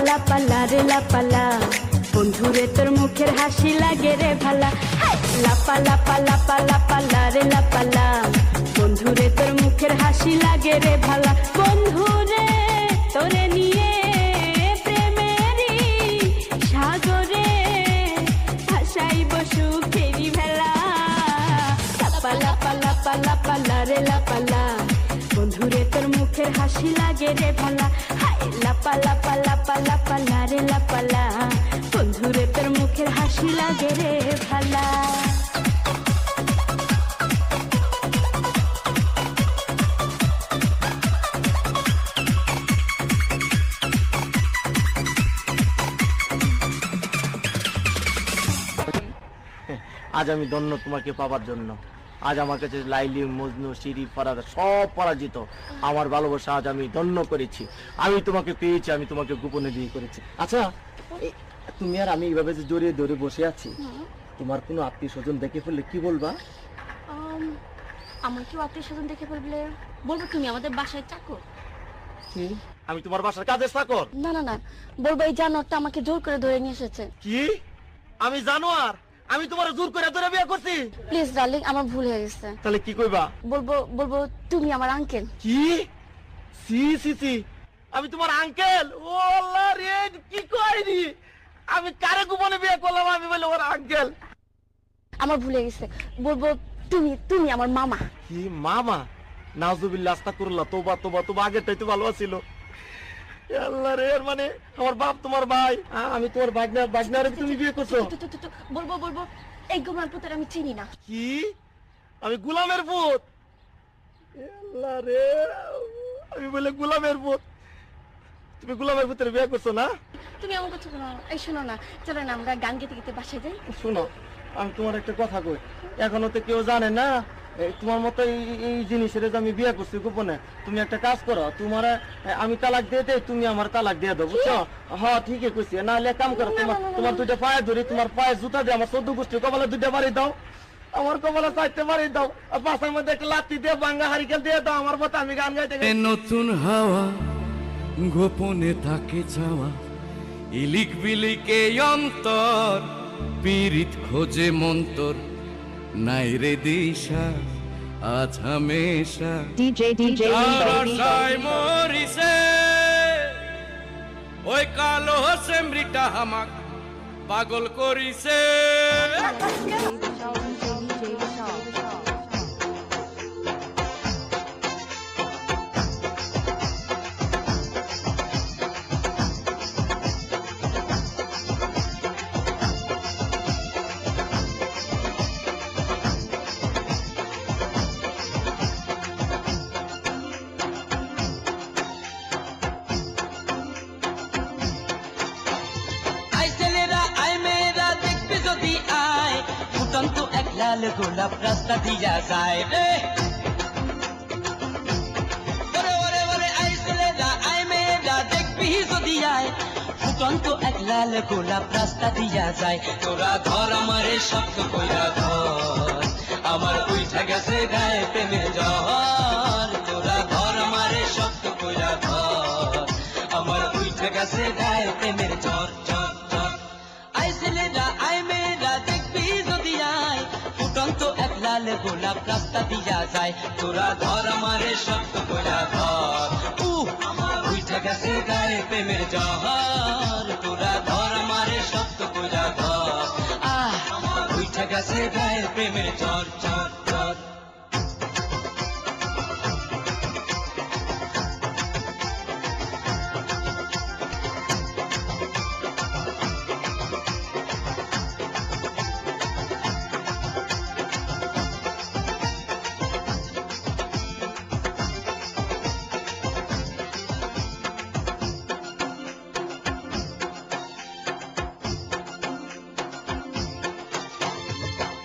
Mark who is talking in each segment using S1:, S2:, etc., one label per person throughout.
S1: লাপালা রে লাপালা, বন্ধুরে তোর মুখের হাসি লাগে রে ভালা। লাপালা লাপালা রে লাপালা, বন্ধুরে তোর মুখের হাসি লাগে রে ভালা। বন্ধুরে তোরে নিয়ে প্রেমেরই সাগরে ভাসাইব সুখেরি ভেলা। লাপালা লাপালা রে লাপালা, বন্ধুরে তোর মুখের হাসি লাগে রে ভালা। লাপালা লাপালা রে লাপালা, বন্ধুরে তোর মুখের হাসি লাগে রে ভালা।
S2: আজ আমি ধন্য তোমাকে পাবার জন্য। আজ আমার কাছে লাইলি, মজনু, শিরি, ফরাদ সব পরাজিত। আমার ভালোবাসা আজ আমি ধন্য করেছি। আমি তোমাকে পেয়েছি, আমি তোমাকে গোপনে বিয়ে করেছি। আচ্ছা, তুমি আর আমি এইভাবে যে জড়িয়ে ধরে বসে আছি, তোমার কোনো আত্মীয় স্বজন দেখে ফেললে কি বলবা?
S3: আমার কেউ আত্মীয় স্বজন দেখে ফেললে বলবো তুমি আমাদের বাসায় চাকর।
S2: কি? আমি তোমার বাসার কাজের চাকর?
S3: না না না, বলবো এই জানোয়ারটা আমাকে জোর করে ধরে নিয়ে এসেছে।
S2: কি? আমি জানোয়ার? আমি তোমার জোর করে ধরে বিয়ে করছি?
S3: প্লিজ ডার্লিং, আমার ভুল হয়ে গেছে।
S2: তাহলে কি কইবা?
S3: বলবো তুমি আমার আঙ্কেল।
S2: কি? সি সি সি, আমি তোমার আঙ্কেল? ও আল্লাহ রে, কি কইনি আমি? কারে গোপনে বিয়ে করলাম? আমি বলে ওর আঙ্কেল।
S3: আমার ভুল হয়ে গেছে, বলবো তুমি আমার মামা।
S2: কি মামা? নাউজুবিল্লাহ, আস্তাগফিরুল্লাহ, তওবা তওবা তওবা, আগেরটাই তো ভালো ছিল। আল্লাহ রে, মানে আমার বাপ তোমার ভাই, আমি তোমার বাগনারে তুমি বিয়ে করছো?
S3: বলবো এই গোলামের পুত্র আমি চিনি না।
S2: কি? আমি গোলামের পুত? আল্লাহ রে, আমি বলে গোলামের পুত? তুমি গোলামের পুত্রের বিয়ে করছো না?
S3: তুমি আমার কথা শোনো। এই শোনো না, চলো না আমরা গান গেতে গেতে বাসায় যাই।
S2: শোনো, আমি তোমার একটা কথা কই, এখনো তো কেউ জানে না তোমার মতো এই জিনিসের যে আমি বিয়ে করছি গোপনে। তুমি একটা কাজ করো, তোমার আমি তালাক দিয়ে দেই, তুমি আমার তালাক দিয়ে দাও, বুঝছো? হ্যাঁ ঠিকই কইছি। নাহলে কাম করো, তোমার দুইটা পায়ে ধরি, তোমার পায়ে জুতা দিয়ে আমার 14 গোষ্ঠীর কপালে দুইটা বাড়ি দাও, আমার কপালে 4টে বাড়ি দাও, আর পাশের মধ্যে একটা লাঠি দিয়ে ভাঙা হারিকেল দিয়ে দাও আমার মতো, আমি গান গাইতে গাইতে।
S4: নতুন হাওয়া গোপনে থাকে চাওয়া, ইলিক বিলিকে অন্তর, পীড়িত খোঁজে মন্তর, নাই রে দিশা আজ হামেশা।
S1: DJ
S4: আশায় মরিছে ওই কালো সেমরিটা হামাক পাগল করিছে।
S5: লাল গোলাপ রাস্তা দিয়া যায় রে, ওরে ওরে ওরে আই ছেলেরা আই মেয়েরা দেখবি যদি আয়, ফুটন্ত এক লাল গোলাপ রাস্তা দিয়া যায়। তোরা ধর আমারে শক্ত কইরা ধর, আমার উইঠা গেছে গায়ে প্রেমের জ্বর। তোরা ধর আমারে শক্ত কইরা ধর, আমার উইঠা গেছে গায়ে প্রেমের জ্বর জ্বর জ্বর। আই ছেলেরা আই মেয়েরা দেখবি যদি আয়, ফুটন্ত এক লাল গোলাপ রাস্তা দিয়া যায়। তোরা ধর আমারে শক্ত কইরা ধর, আমার উইঠা গেছে গায়ে প্রেমের জ্বর। তোরা ধর আমারে শক্ত কইরা ধর, আমার উইঠা গেছে গায়ে প্রেমের জ্বর জ্বর জ্বর।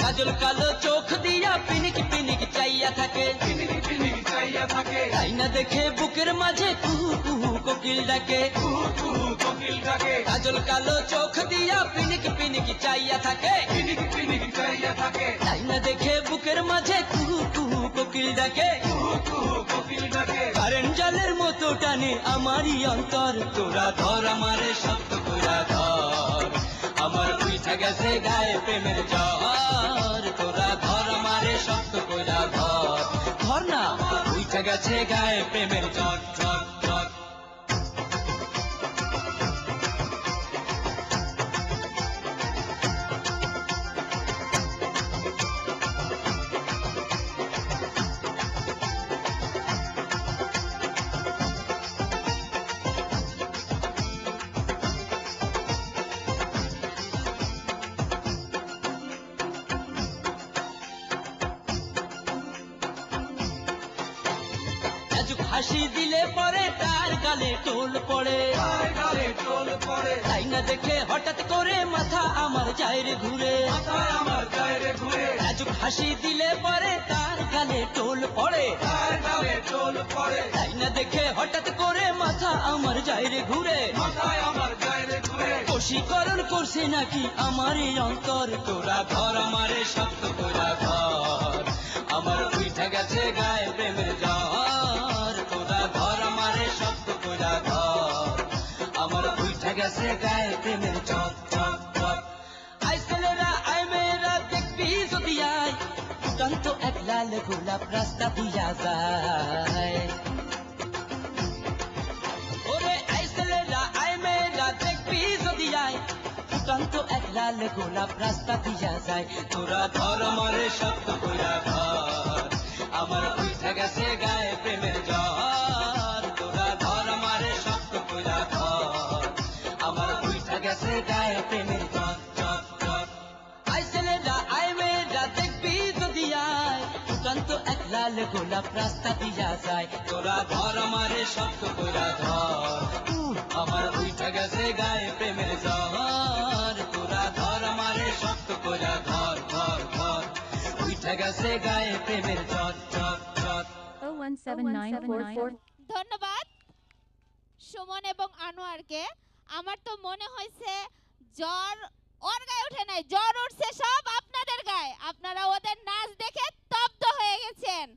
S5: কাজল কালো চোখ দিয়া পিনিক পিনিক চাইয়া থাকে, তাই না দেখে বুকের মাঝে কুহু কুহু কোকিল ডাকে
S4: কোকিল ডাকে
S5: কাজল কালো চোখ দিয়া পিনিক পিনিক চাইয়া থাকে
S4: পিনিক পিনিক চাইয়া থাকে
S5: তাই না দেখে বুকের মাঝে কুহু কুহু কোকিল ডাকে
S4: কোকিল ডাকে
S5: কারেন্ট জালের মতো টানে আমারই অন্তর তোরা ধর আমারে শক্ত কইরা ধর আমার উইঠা গেছে গায়ে প্রেমের জ্বর তোরা ধর আমারে শক্ত কইরা ধর ধর না উইঠা গেছে গায়ে প্রেমের জ্বর জ্বর জ্বর নাজুক হাসি দিলে পরে তার গালে টোল পড়ে
S4: গালে টোল পড়ে
S5: তাই না দেখে হঠাৎ করে মাথা আমার যায় রে ঘুরে
S4: মাথায় আমার গায়ে ঘুরে
S5: নাজুক হাসি দিলে পরে তার গালে টোল পড়ে
S4: তার গালে টোল পড়ে
S5: তাই না দেখে হঠাৎ করে মাথা আমার যায় রে ঘুরে
S4: মাথায় আমার গায়ে ঘুরে
S5: বশীকরণ করছে নাকি আমার এই অন্তর তোরা ধর আমারে শক্ত কইরা ধর আমার উইঠা গেছে গায়ে প্রেমের জ্বর তোরা ধর আমারে শক্ত কইরা ধর আমার উইঠা গেছে গায়ে প্রেমের জ্বর জ্বর জ্বর আই ছেলেরা আই মেয়েরা দেখবি যদি আয় ফুটন্ত এক লাল গোলাপ রাস্তা দিয়া যায় ওরে আই ছেলেরা আই মেয়েরা দেখবি যদি আয় ফুটন্ত এক লাল গোলাপ রাস্তা দিয়া যায় তোরা ধর আমারে শক্ত কইরা ধর আমার উইঠা গেছে গায়ে প্রেমের জ্বর তোরা ধর আমারে শক্ত কইরা ধর আমার উইঠা গেছে গায়ে প্রেমের জ্বর জ্বর জ্বর আই ছেলেরা আই মেয়েরা দেখবি যদি আয় ফুটন্ত এক লাল গোলাপ রাস্তা দিয়া যায় তোরা ধর আমারে শক্ত কইরা ধর আমার উইঠা গেছে গায়ে প্রেমের জ্বর তোরা ধর আমারে শক্ত কইরা ধর ধর ধর উইঠা গেছে গায়ে প্রেমের জ্বর জ্বর জ্বর
S6: 017944
S7: ধন্যবাদ সুমন এবং আনোয়ারকে। আমার তো মনে হয়েছে জ্বর ওর গায়ে ওঠে নাই, জ্বর উঠছে সব আপনাদের গায়ে। আপনারা ওদের নাচ দেখে স্তব্ধ হয়ে গেছেন।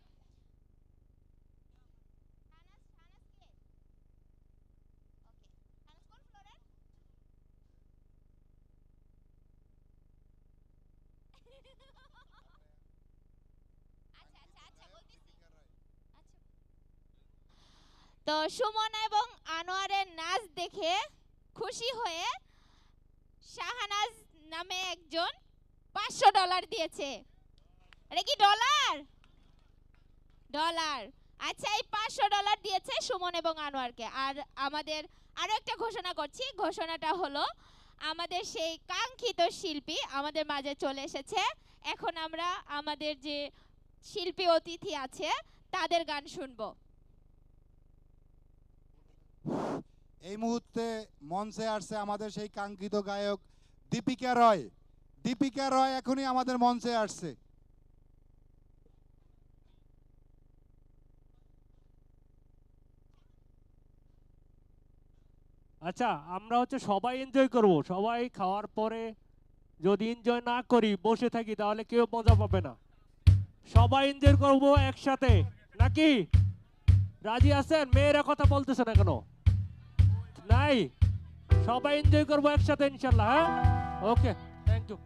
S7: তো সুমন এবং আনোয়ারের নাচ দেখে খুশি হয়ে শাহানাজ নামে একজন $500 দিয়েছে। এটা কি ডলার? ডলার। আচ্ছা, এই $500 দিয়েছে সুমন এবং আনোয়ারকে। আর আমাদের আরো একটা ঘোষণা করছি। ঘোষণাটা হলো আমাদের সেই কাঙ্ক্ষিত শিল্পী আমাদের মাঝে চলে এসেছে। এখন আমরা আমাদের যে শিল্পী অতিথি আছে তাদের গান শুনবো।
S8: এই মুহূর্তে মঞ্চে আসছে আমাদের সেই কাঙ্ক্ষিত গায়ক দীপিকা রয়। দীপিকা রয় এখনই আমাদের মঞ্চে আসছে।
S9: আচ্ছা, আমরা সবাই এনজয় করব। সবাই খাওয়ার পরে যদি এনজয় না করি, বসে থাকি, তাহলে কেউ মজা পাবে না। সবাই এনজয় করব একসাথে, নাকি? রাজি আছেন? মেয়েরা কথা বলতেছে না কেন? নাই, সবাই এনজয় করবো একসাথে ইনশাল্লাহ। হ্যাঁ, ওকে, থ্যাংক ইউ।